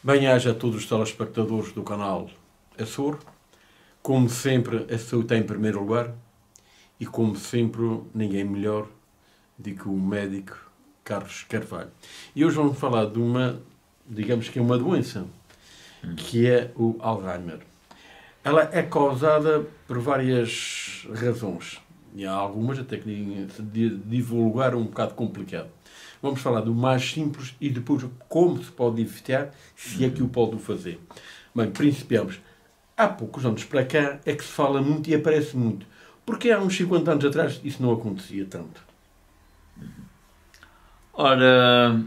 Bem-aja a todos os telespectadores do canal Açor. Como sempre, a saúde está em primeiro lugar e, como sempre, ninguém melhor do que o médico Carlos Carvalho. E hoje vamos falar de uma, digamos que é uma doença, que é o Alzheimer. Ela é causada por várias razões. E há algumas até que de divulgar um bocado complicado. Vamos falar do mais simples e depois como se pode evitar, se é que o pode fazer. Bem, principiamos. Há poucos anos para cá é que se fala muito e aparece muito. Porque há uns 50 anos atrás isso não acontecia tanto. Ora,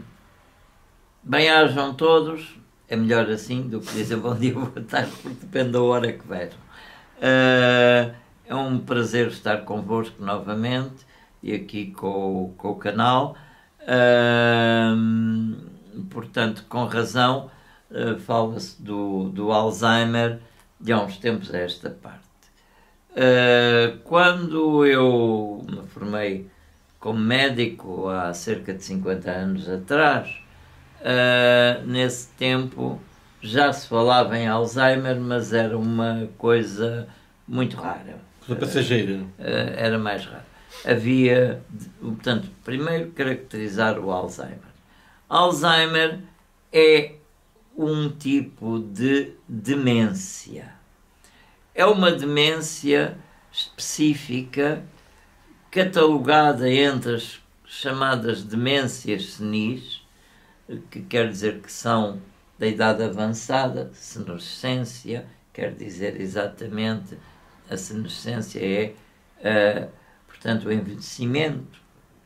bem-ajam todos. É melhor assim do que dizer bom dia, boa tarde, porque depende da hora que vejam. É um prazer estar convosco novamente e aqui com o canal. Portanto, com razão, fala-se do Alzheimer de há uns tempos a esta parte. Quando eu me formei como médico há cerca de 50 anos atrás, nesse tempo já se falava em Alzheimer, mas era uma coisa muito rara. Coisa passageira. Era mais raro. Havia, portanto, primeiro caracterizar o Alzheimer. Alzheimer é um tipo de demência. É uma demência específica, catalogada entre as chamadas demências senis, que quer dizer que são da idade avançada, senescência, quer dizer exatamente, a senescência é, portanto, o envelhecimento,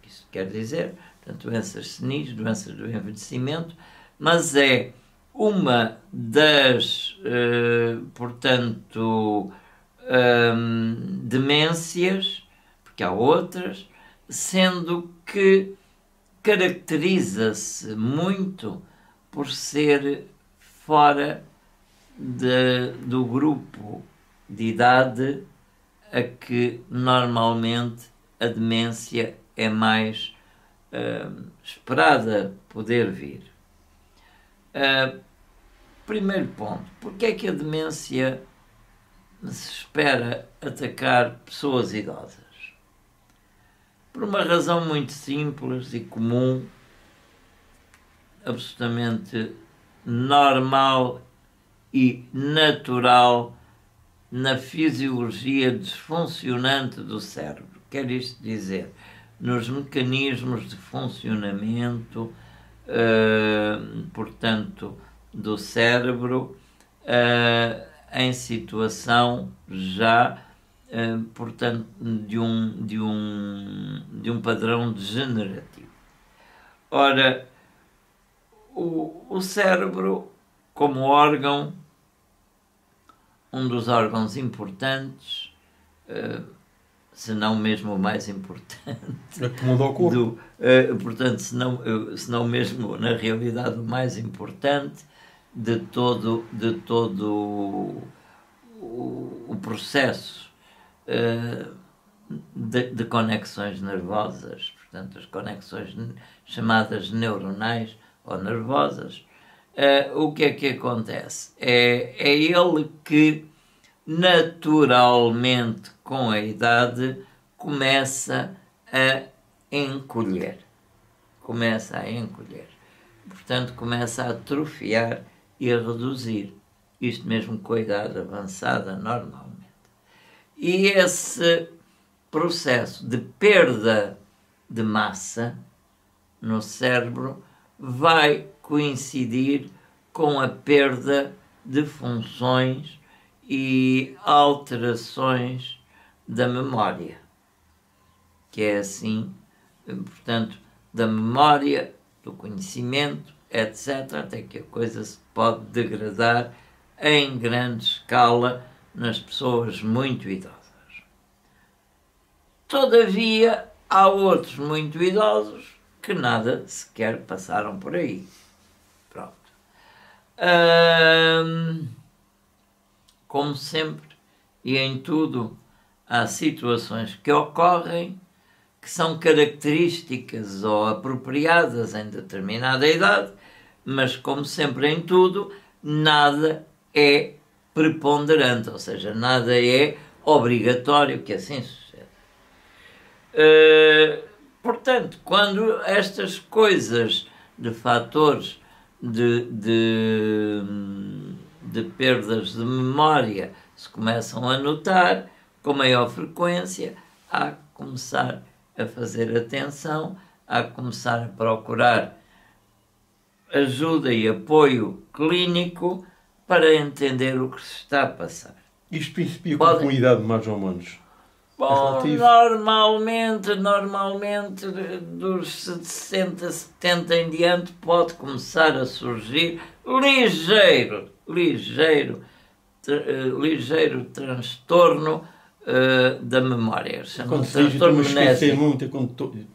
isso quer dizer, portanto, doenças senis, doenças do envelhecimento, mas é uma das, portanto, demências, porque há outras, sendo que caracteriza-se muito por ser fora do grupo de idade a que normalmente a demência é mais esperada poder vir. Primeiro ponto, porque é que a demência se espera atacar pessoas idosas? Por uma razão muito simples e comum, absolutamente normal e natural na fisiologia desfuncionante do cérebro. Quer isto dizer, nos mecanismos de funcionamento, portanto, do cérebro, em situação já, portanto, de um padrão degenerativo. Ora, o cérebro, como órgão, um dos órgãos importantes, se não mesmo o mais importante, portanto, se não mesmo na realidade o mais importante de todo o processo de conexões nervosas, portanto, as conexões chamadas neuronais ou nervosas. O que é que acontece? É ele que naturalmente, com a idade, começa a encolher. Portanto, começa a atrofiar e a reduzir. Isto mesmo com a idade avançada, normalmente. E esse processo de perda de massa no cérebro vai coincidir com a perda de funções e alterações da memória, que é assim, portanto, da memória, do conhecimento, etc., até que a coisa se pode degradar em grande escala nas pessoas muito idosas. Todavia, há outros muito idosos que nada sequer passaram por aí. Pronto. Como sempre e em tudo, há situações que ocorrem que são características ou apropriadas em determinada idade, mas como sempre em tudo, nada é preponderante, ou seja, nada é obrigatório que assim suceda. Portanto, quando estas coisas de fatores de perdas de memória se começam a notar com maior frequência, há que começar a fazer atenção, há que começar a procurar ajuda e apoio clínico para entender o que se está a passar. Isto principia com idade mais ou menos? Bom, normalmente dos 60, 70 em diante pode começar a surgir ligeiro transtorno da memória. Quando se diz, estou-me a esquecer muito,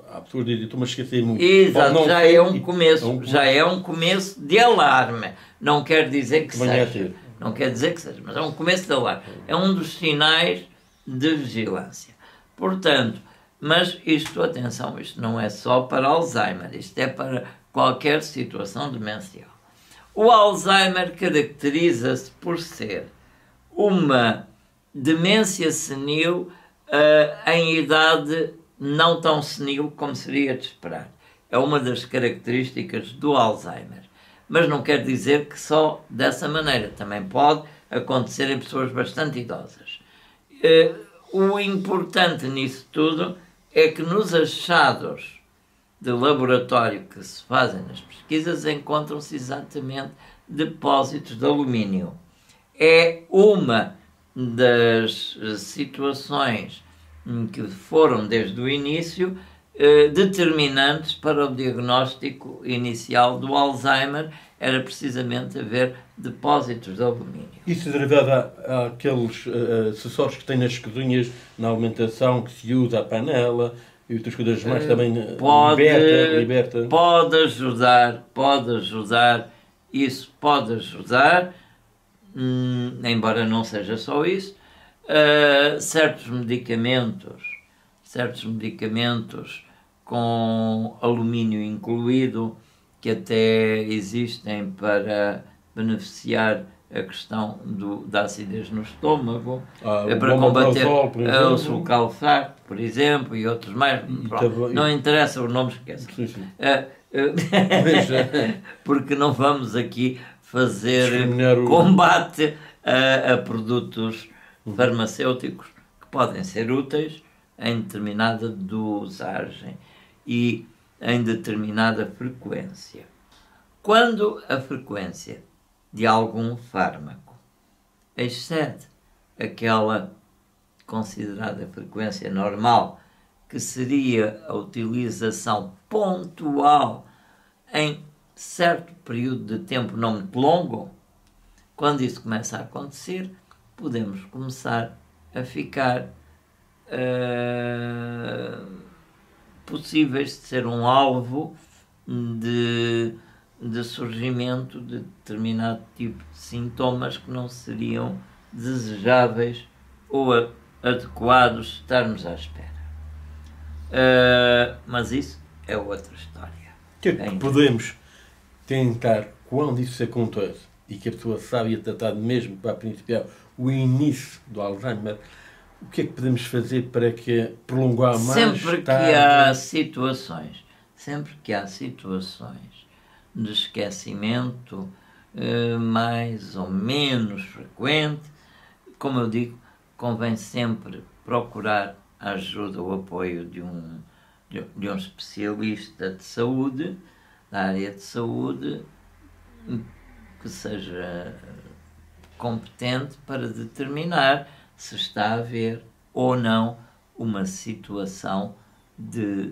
há pessoas que dizem, estou-me a esquecer muito. Exato, já é um começo de alarme. Não quer dizer que seja. Não quer dizer que seja, mas é um começo de alarme. É um dos sinais de vigilância. Portanto, mas atenção, isto não é só para Alzheimer, isto é para qualquer situação demencial. O Alzheimer caracteriza-se por ser uma demência senil em idade não tão senil como seria de esperar. É uma das características do Alzheimer. Mas não quer dizer que só dessa maneira. Também pode acontecer em pessoas bastante idosas. O importante nisso tudo é que nos achados de laboratório que se fazem nas pesquisas encontram-se exatamente depósitos de alumínio. É uma das situações que foram desde o início determinantes para o diagnóstico inicial do Alzheimer, era precisamente haver depósitos de alumínio. Isso é derivado àqueles acessórios que tem nas cozinhas, na alimentação, que se usa a panela e outras coisas mais também liberta. Pode ajudar, isso pode ajudar, embora não seja só isso. Certos medicamentos com alumínio incluído, que até existem para beneficiar a questão da acidez no estômago, para combater o sulcalfato, por exemplo, e outros mais. Não interessa os nomes que porque não vamos aqui fazer combate a produtos farmacêuticos que podem ser úteis em determinada dosagem e em determinada frequência. Quando a frequência de algum fármaco excede aquela considerada frequência normal, que seria a utilização pontual em certo período de tempo não muito longo, quando isso começa a acontecer, podemos começar a ficar possíveis de ser um alvo de surgimento de determinado tipo de sintomas que não seriam desejáveis ou adequados de estarmos à espera. Mas isso é outra história. Que podemos tentar, quando isso acontece e que a pessoa sabe e tratar mesmo para principiar o início do Alzheimer, o que é que podemos fazer para que prolongar mais? Sempre que há situações de esquecimento mais ou menos frequente, como eu digo, convém sempre procurar a ajuda, o apoio de um especialista de saúde, da área de saúde, que seja competente para determinar se está a haver ou não uma situação de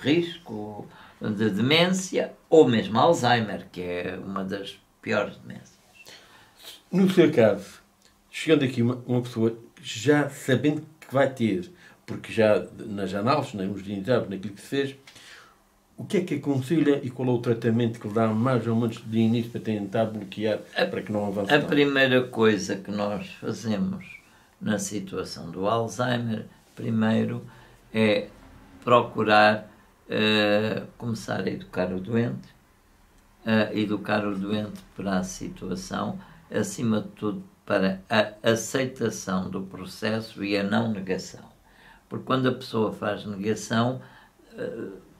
risco, de demência, ou mesmo Alzheimer, que é uma das piores demências. No seu caso, chegando aqui uma pessoa já sabendo que vai ter, porque já nas análises, nos exames, naquilo que se fez, o que é que aconselha e qual é o tratamento que lhe dá mais ou menos de início para tentar bloquear, para que não avance? A primeira coisa que nós fazemos na situação do Alzheimer, primeiro, é procurar começar a educar o doente para a situação, acima de tudo para a aceitação do processo e a não negação. Porque quando a pessoa faz negação,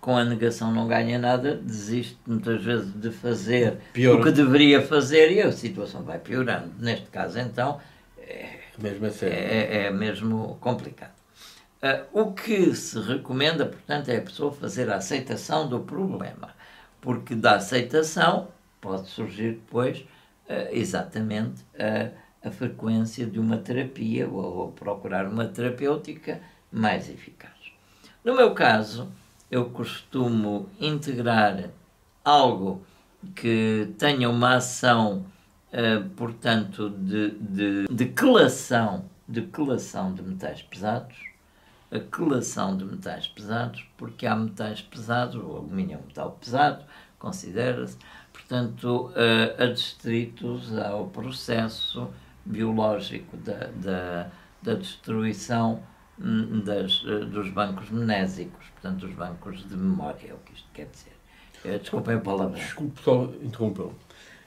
com a negação não ganha nada, desiste muitas vezes de fazer o que deveria fazer e a situação vai piorando. Neste caso, então, é mesmo complicado. O que se recomenda, portanto, é a pessoa fazer a aceitação do problema, porque da aceitação pode surgir depois exatamente a frequência de uma terapia ou procurar uma terapêutica mais eficaz. No meu caso, eu costumo integrar algo que tenha uma ação, portanto, de quelação de metais pesados, a quelação de metais pesados, porque há metais pesados, o alumínio é um metal pesado, considera-se, portanto, adstritos ao processo biológico da destruição dos bancos mnésicos, portanto, dos bancos de memória, é o que isto quer dizer. Desculpem a palavra. Desculpe só interrompê-lo.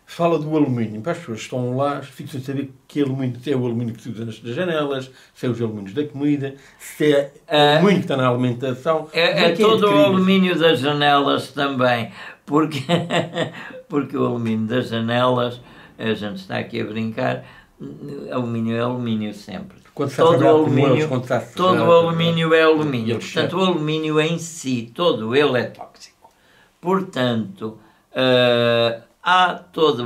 Fala do alumínio. Para as pessoas que estão lá, ficam sem saber que alumínio, se é o alumínio que se usa nas janelas, se é os alumínios da comida, se é o alumínio que está na alimentação. É todo o alumínio das janelas também, porque o alumínio das janelas, a gente está aqui a brincar, alumínio é alumínio sempre. Todo o alumínio é alumínio. Portanto, o alumínio em si, todo ele é tóxico. Portanto, há toda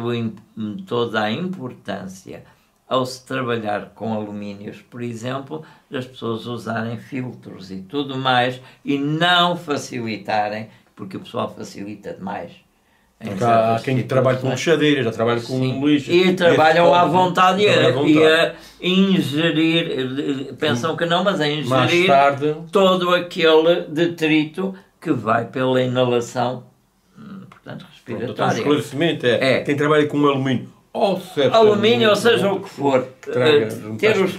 a importância ao se trabalhar com alumínios, por exemplo, das pessoas usarem filtros e tudo mais e não facilitarem, porque o pessoal facilita demais. Há quem trabalha com lixadeiras, já trabalha com lixo. E trabalham à vontade e a ingerir, pensam que não, mas a ingerir todo aquele detrito que vai pela inalação, portanto, respiratória. Então, o esclarecimento é quem trabalha com alumínio, ou seja o que for, ter os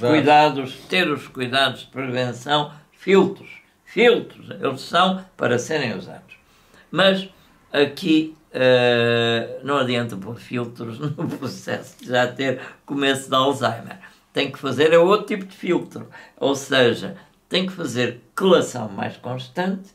cuidados de prevenção, filtros, eles são para serem usados. Mas aqui não adianta pôr filtros no processo de já ter começo de Alzheimer. Tem que fazer outro tipo de filtro, ou seja, tem que fazer quelação mais constante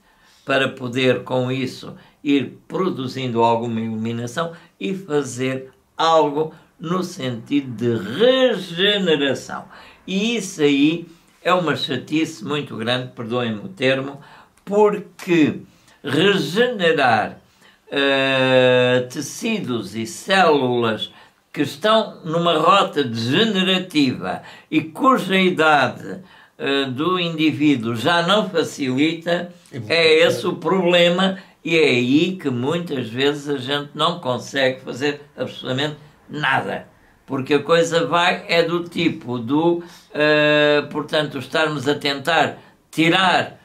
para poder com isso ir produzindo alguma iluminação e fazer algo no sentido de regeneração. E isso aí é uma chatice muito grande, perdoem-me o termo, porque regenerar tecidos e células que estão numa rota degenerativa e cuja idade do indivíduo já não facilita, é esse o problema, e é aí que muitas vezes a gente não consegue fazer absolutamente nada, porque a coisa é do tipo portanto, estarmos a tentar tirar,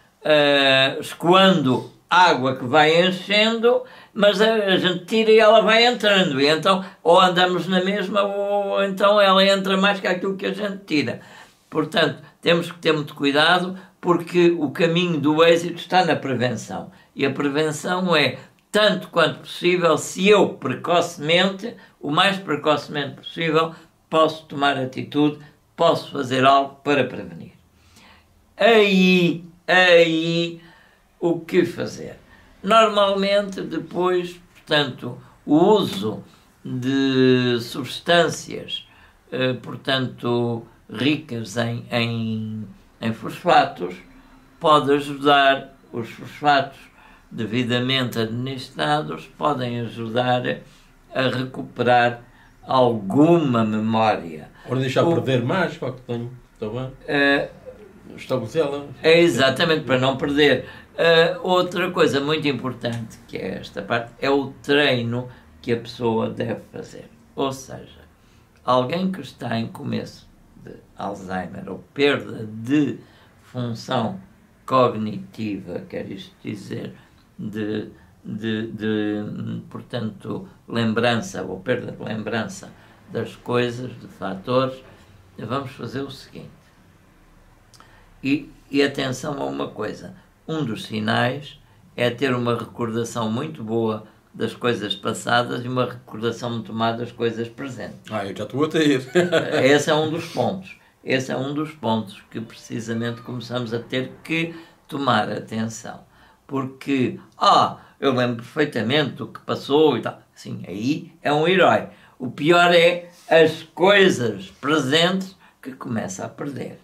escoando água que vai enchendo, mas a gente tira e ela vai entrando, e então ou andamos na mesma ou então ela entra mais que aquilo que a gente tira. Portanto, temos que ter muito cuidado, porque o caminho do êxito está na prevenção, e a prevenção é, tanto quanto possível, se eu precocemente, o mais precocemente possível, posso tomar atitude, posso fazer algo para prevenir. Aí o que fazer? Normalmente, depois, portanto, o uso de substâncias, portanto, ricas em fosfatos, pode ajudar. Os fosfatos devidamente administrados podem ajudar a recuperar alguma memória. Ora, deixar perder mais, para que tenho, está bem? Estabelecê-la. É exatamente, para não perder. Outra coisa muito importante, que é esta parte, é o treino que a pessoa deve fazer. Ou seja, alguém que está em começo de Alzheimer ou perda de função cognitiva, quer isto dizer, portanto, lembrança ou perda de lembrança das coisas, de fatores, vamos fazer o seguinte. E atenção a uma coisa, um dos sinais é ter uma recordação muito boa das coisas passadas e uma recordação muito má das coisas presentes. Eu já estou a ter. Esse é um dos pontos. Esse é um dos pontos que precisamente começamos a ter que tomar atenção. Porque, eu lembro perfeitamente do que passou e tal. Sim, aí é um herói. O pior é as coisas presentes que começa a perder.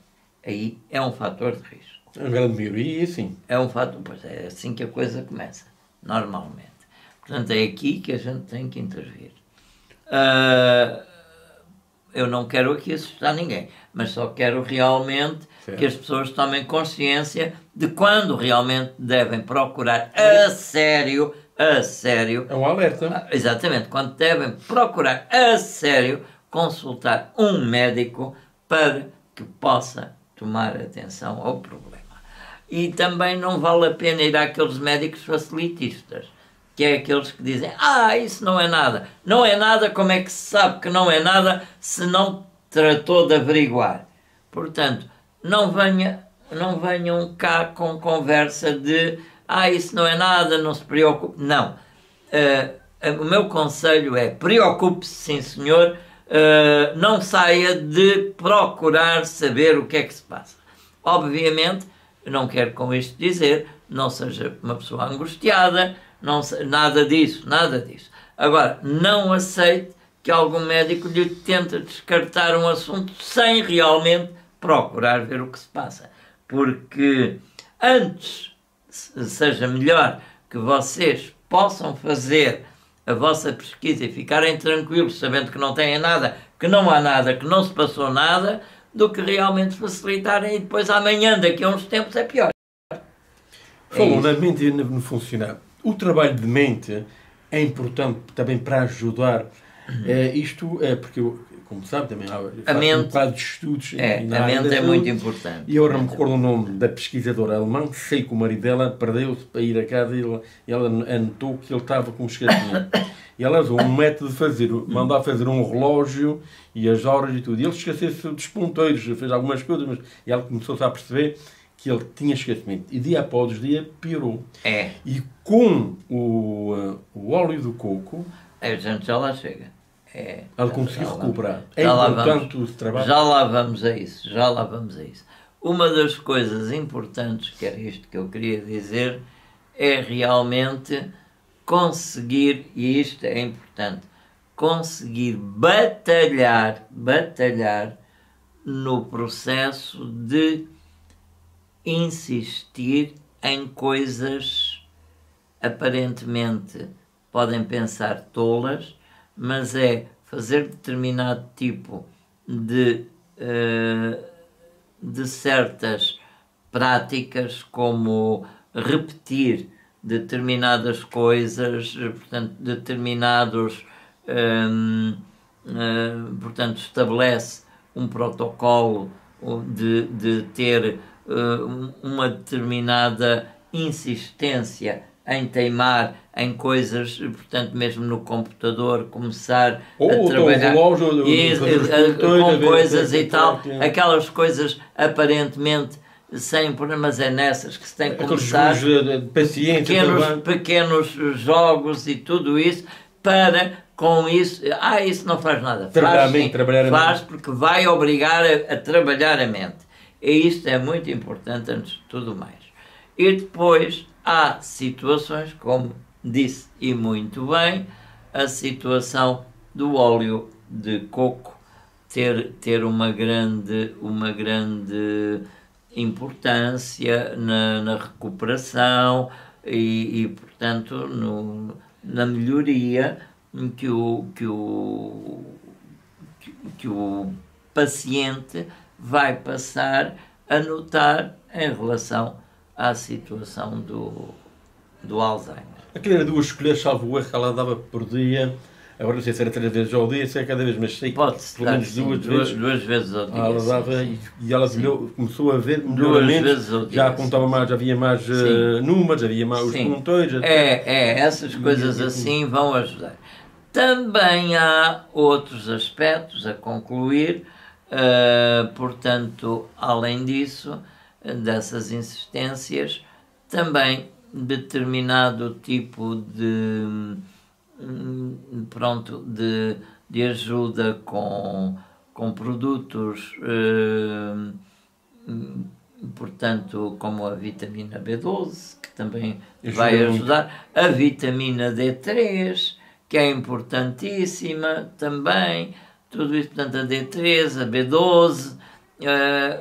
Aí é um fator de risco. A grande maioria, sim. É um fator, pois é assim que a coisa começa, normalmente. Portanto, é aqui que a gente tem que intervir. Eu não quero aqui assustar ninguém, mas só quero realmente que as pessoas tomem consciência de quando realmente devem procurar a sério. É um alerta. Exatamente, quando devem procurar a sério consultar um médico para que possa tomar atenção ao problema. E também não vale a pena ir àqueles médicos facilitistas, que é aqueles que dizem, isso não é nada. Não é nada, como é que se sabe que não é nada se não tratou de averiguar? Portanto, não venham cá com conversa de isso não é nada, não se preocupe. Não. O meu conselho é, preocupe-se, sim senhor, não saia de procurar saber o que é que se passa. Obviamente, não quero com isto dizer, não seja uma pessoa angustiada, nada disso. Agora, não aceite que algum médico lhe tente descartar um assunto sem realmente procurar ver o que se passa. Porque antes seja melhor que vocês possam fazer a vossa pesquisa e ficarem tranquilos sabendo que não têm nada, que não há nada, que não se passou nada, do que realmente facilitarem e depois amanhã, daqui a uns tempos, é pior. Falou na mente e no funcionar. O trabalho de mente é importante também para ajudar. Isto é porque eu, como sabe, também faço um bocado de estudos. A mente é muito importante. E agora não me recordo o nome da pesquisadora alemã, sei que o marido dela perdeu-se para ir a casa e ela anotou que ele estava com esquecimento. E ela usou um método de mandar fazer um relógio e as horas e tudo. E ele esqueceu-se dos ponteiros, fez algumas coisas, mas ela começou-se a perceber que ele tinha esquecimento. E dia após dia piorou. E com o óleo do coco... A gente já lá chega. Ela conseguiu recuperar. É importante o trabalho. Já lá vamos a isso. Uma das coisas importantes, que era isto que eu queria dizer, é realmente conseguir, e isto é importante, conseguir batalhar no processo de insistir em coisas aparentemente podem pensar tolas, mas é fazer determinado tipo de certas práticas, como repetir determinadas coisas, portanto, portanto, estabelece um protocolo de ter uma determinada insistência em teimar em coisas, portanto, mesmo no computador, começar a trabalhar com coisas e tal, aquelas coisas aparentemente sem problemas, é nessas que se tem que começar pequenos jogos e tudo isso, para com isso, isso não faz nada, faz porque vai obrigar a trabalhar a mente, e isto é muito importante antes de tudo mais. E depois há situações, como disse e muito bem, a situação do óleo de coco ter uma grande importância na recuperação e portanto, na melhoria que o paciente vai passar a notar em relação à situação do Alzheimer. Aquilo era 2 colheres, salvo erro, que ela dava por dia. Agora não sei se era 3 vezes ao dia, se é cada vez, mas sei que pelo menos 2 vezes ao dia. Ela dava, e ela começou a ver melhoramentos, já apontava mais, havia mais números, havia mais os ponteiros. Essas coisas assim vão ajudar. Também há outros aspectos a concluir, portanto, além disso, dessas insistências, também determinado tipo pronto, de ajuda com produtos, portanto, como a vitamina B12, que também vai ajudar, a vitamina D3, que é importantíssima também, tudo isso, portanto, a D3, a B12,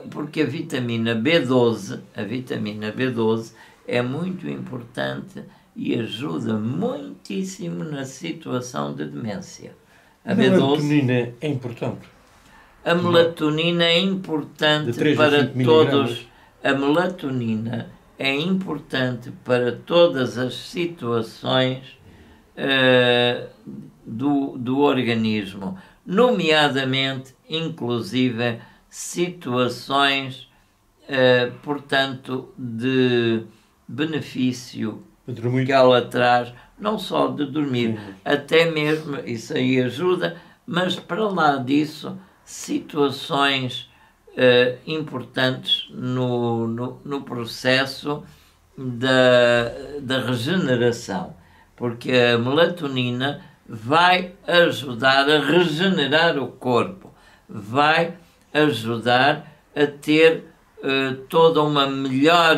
porque a vitamina B12 é muito importante e ajuda muitíssimo na situação de demência. A melatonina é importante. A melatonina é importante para todos. A melatonina é importante para todas as situações do organismo, nomeadamente, inclusive, situações, portanto, de benefício que ela traz, não só de dormir, até mesmo, isso aí ajuda, mas para lá disso, situações importantes no processo da regeneração, porque a melatonina vai ajudar a regenerar o corpo, vai ajudar a ter toda uma melhor,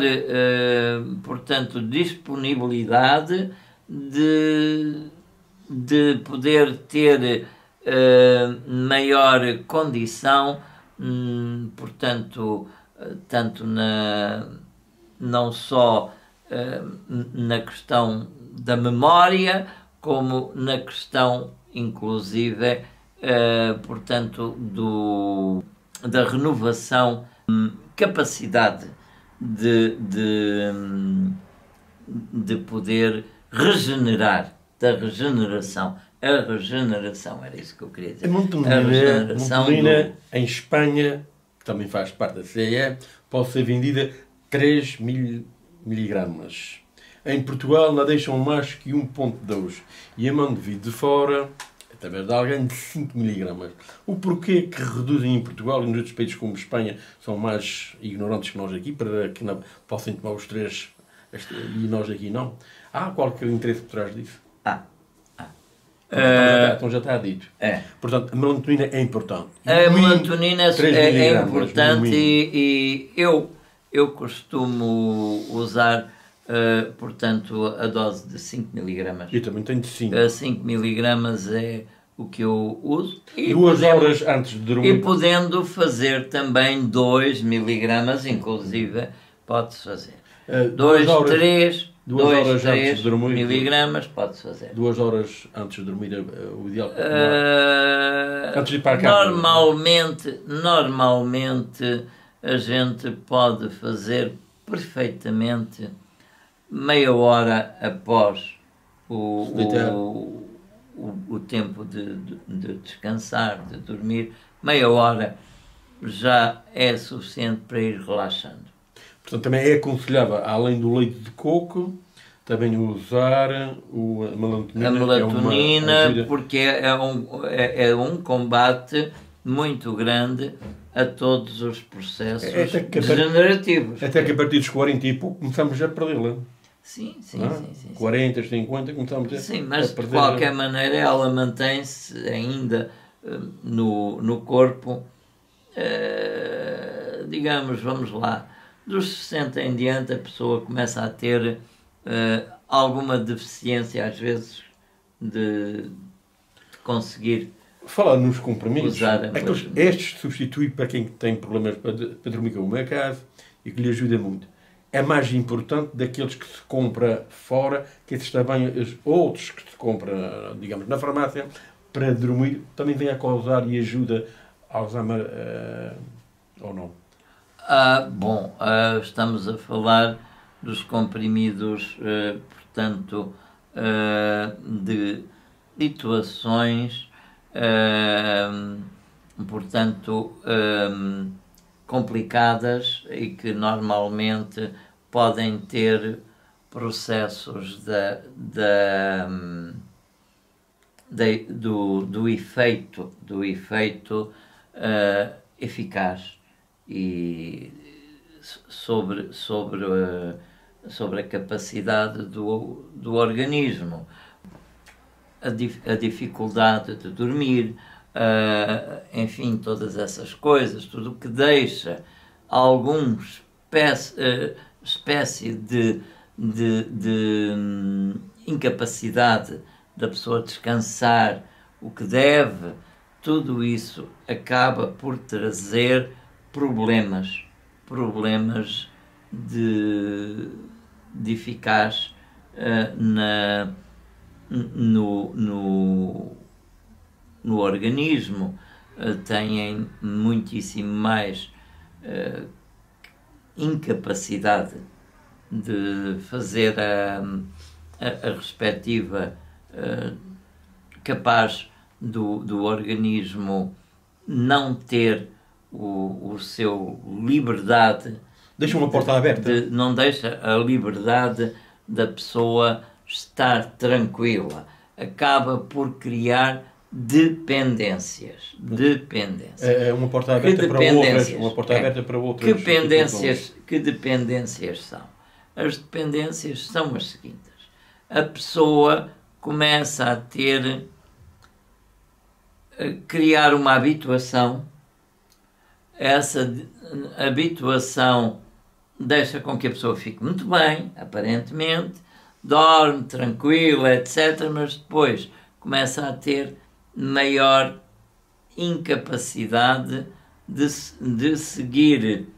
portanto, disponibilidade de poder ter maior condição, portanto, tanto não só na questão da memória, como na questão, inclusive, portanto, da renovação, capacidade de poder regenerar, da regeneração. A regeneração, era isso que eu queria dizer. A melatonina em Espanha, que também faz parte da CE, pode ser vendida 3 miligramas. Em Portugal não deixam mais que 1,2 e a mão de vir de fora, através de alguém, de 5 miligramas. O porquê que reduzem em Portugal e nos outros países como Espanha são mais ignorantes que nós aqui, para que não possam tomar os 3 e nós aqui não? Há qualquer interesse por trás disso? Então já está dito. Portanto, a melatonina é importante. A melatonina é importante e eu costumo usar, portanto, a dose de 5 miligramas. Eu também tenho de 5. 5 miligramas é o que eu uso. E 2 horas antes de dormir. E podendo fazer também 2 miligramas, inclusive, pode-se fazer. 2 horas antes de dormir, miligramas, pode-se fazer. 2 horas antes de dormir é o ideal. Antes de ir para a cama. Normalmente a gente pode fazer perfeitamente meia hora após o tempo de descansar, de dormir. Meia hora já é suficiente para ir relaxando. Portanto, também é aconselhável, além do leite de coco, também usar a melatonina. A melatonina, porque é um combate muito grande a todos os processos degenerativos. Até que a partir dos 40 e pouco começamos a perdê-la. Sim. 40, 50, começamos a sim, mas de qualquer maneira ela mantém-se ainda no corpo, digamos, vamos lá, dos 60 em diante a pessoa começa a ter alguma deficiência, às vezes, de conseguir. Falar nos comprimidos, usar estes substituem para quem tem problemas para dormir, como é caso, e que lhe ajuda muito. É mais importante daqueles que se compra fora, que esses também, os outros que se compra, digamos, na farmácia, para dormir, também vem a causar e ajuda Alzheimer ou não? Estamos a falar dos comprimidos, portanto, de situações, portanto, complicadas e que normalmente podem ter processos do efeito eficaz e sobre sobre a capacidade do organismo, a dificuldade de dormir, enfim, todas essas coisas, tudo o que deixa alguma espécie de incapacidade da pessoa descansar o que deve, tudo isso acaba por trazer problemas de eficaz no organismo, têm muitíssimo mais incapacidade de fazer a respectiva capaz do organismo não ter o seu liberdade. Deixa uma porta aberta. Não deixa a liberdade da pessoa estar tranquila. Acaba por criar dependências. É uma porta aberta para outras. Uma porta aberta para outras. Que dependências são? As dependências são as seguintes. A pessoa começa a criar uma habituação. Essa habituação deixa com que a pessoa fique muito bem, aparentemente, dorme tranquila, etc., mas depois começa a ter maior incapacidade de seguir,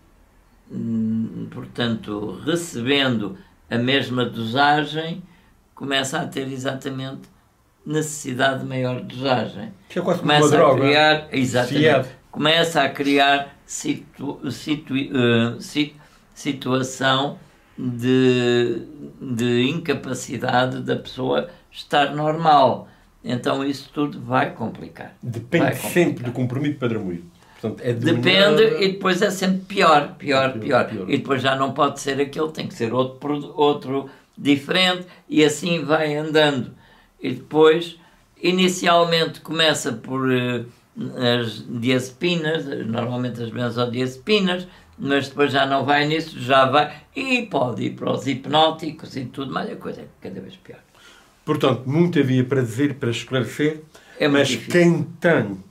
portanto, recebendo a mesma dosagem, começa a ter exatamente necessidade de maior dosagem. Que é quase como uma droga. Começa a criar situação de incapacidade da pessoa estar normal. Então isso tudo vai complicar. Depende sempre do comprimido de Padre Moído. Portanto, depende e depois é sempre pior. E depois já não pode ser aquele, tem que ser outro diferente e assim vai andando. E depois, inicialmente começa por as diazepinas, normalmente as benzodiazepinas, mas depois já não vai nisso, já vai e pode ir para os hipnóticos e tudo, mas a coisa é cada vez pior. Portanto, muito havia para dizer, para esclarecer, mas difícil. Quem tem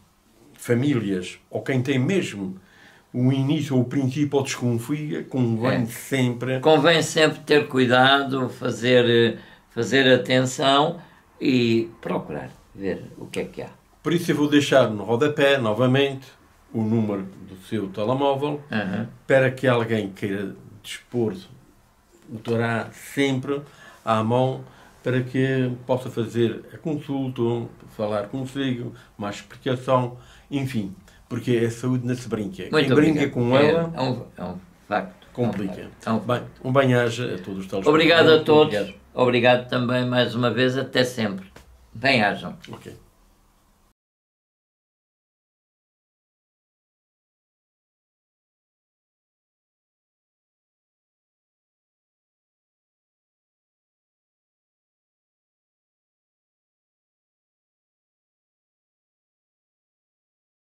famílias, ou quem tem mesmo o início ou o princípio ou desconfia, convém sempre ter cuidado, fazer atenção e procurar ver o que é que há. Por isso eu vou deixar no rodapé, novamente, o número do seu telemóvel, para que alguém queira dispor, o terá sempre à mão, para que possa fazer a consulta, falar consigo, mais explicação, enfim, porque a saúde não se brinca. Quem brinca com ela é um facto. Complica. Bem, um bem-aja a todos os telespectadores. Obrigado a todos. Obrigado também mais uma vez. Até sempre. Bem-ajam. Ok.